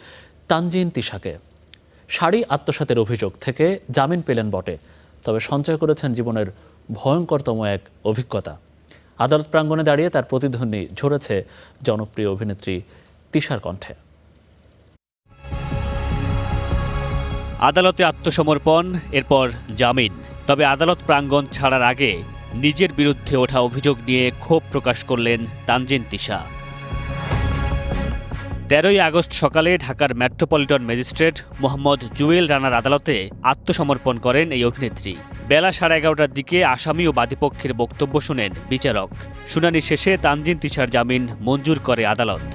তানজিন তিশাকে। শাড়ি আত্মসাতের অভিযোগ থেকে জামিন পেলেন বটে, তবে সঞ্চয় করেছেন জীবনের ভয়ঙ্করতম এক অভিজ্ঞতা। আদালত প্রাঙ্গণে দাঁড়িয়ে তার প্রতিধ্বনি ঝরেছে জনপ্রিয় অভিনেত্রী তিশার কণ্ঠে। আদালতে আত্মসমর্পণ, এরপর জামিন। তবে আদালত প্রাঙ্গণ ছাড়ার আগে নিজের বিরুদ্ধে ওঠা অভিযোগ নিয়ে ক্ষোভ প্রকাশ করলেন তানজিন তিশা। ১৩ই আগস্ট সকালে ঢাকার মেট্রোপলিটন ম্যাজিস্ট্রেট মোহাম্মদ জুয়েল রানার আদালতে আত্মসমর্পণ করেন এই অভিনেত্রী। বেলা 11:30টার দিকে আসামি ও বাদীপক্ষের বক্তব্য শুনেন বিচারক। শুনানি শেষে তানজিন তিশার জামিন মঞ্জুর করে আদালত।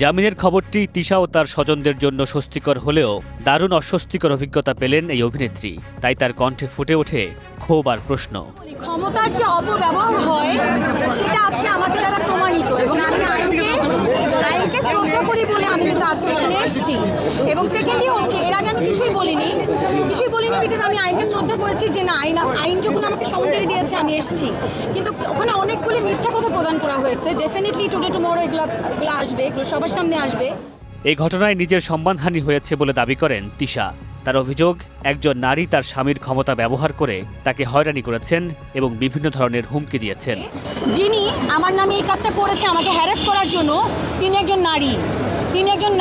জামিনের খবরটি তিশা ও তার স্বজনদের জন্য স্বস্তিকর হলেও দারুণ অস্বস্তিকর অভিজ্ঞতা পেলেন এই অভিনেত্রী। তাই তার কণ্ঠে ফুটে ওঠে ক্ষোভ আর প্রশ্ন। ক্ষমতার যে অপব্যবহার হয় সেটা আজকে আমাদের দ্বারা প্রমাণিত, এবং আমি আইনকে শ্রদ্ধা করি বলে আমি কিন্তু আজকে এখানে এসেছি। এবং সেকেন্ডলি হচ্ছে, এর আগে আমি কিছুই বলিনি বিকজ আমি আইনকে শ্রদ্ধা করেছি যে না, আইন যখন আমাকে সমঝারি দিয়েছে আমি এসেছি। কিন্তু ওখানে অনেকগুলি মিথ্যা কথা প্রদান করা হয়েছে। ডেফিনেটলি টুডে টুমরো এগুলো আসবে, এগুলো সবার সামনে আসবে। এই ঘটনায় নিজের সম্মানহানি হয়েছে বলে দাবি করেন তিশা। তার অভিযোগ, একজন নারী তার স্বামীর ক্ষমতা ব্যবহার করে তাকে হয়রানি করেছেন এবং বিভিন্ন ধরনের হুমকি দিয়েছেন। যিনি আমার নামে এই কাজটা করেছে আমাকে হ্যারাস করার জন্য, তিনি একজন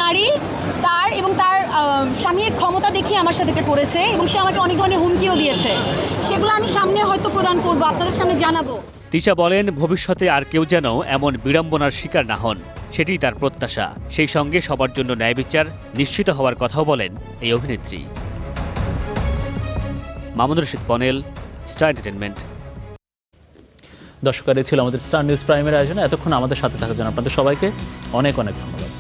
নারী। তার স্বামীর ক্ষমতা দেখিয়ে আমার সাথে এটা করেছে, এবং সে আমাকে অনেক ধরনের হুমকিও দিয়েছে। সেগুলো আমি সামনে হয়তো প্রদান করব, আপনাদের সামনে জানাবো। তিশা বলেন, ভবিষ্যতে আর কেউ যেন এমন বিড়ম্বনার শিকার না হন, সেটিই তার প্রত্যাশা। সেই সঙ্গে সবার জন্য ন্যায় বিচার নিশ্চিত হওয়ার কথাও বলেন এই অভিনেত্রী। মামুনুর রশিদ পনেল, স্টার এন্টারটেইনমেন্ট। দর্শক, ছিল আমাদের স্টার নিউজ প্রাইমের আয়োজনে। এতক্ষণ আমাদের সাথে থাকার জন্য আপনাদের সবাইকে অনেক অনেক ধন্যবাদ।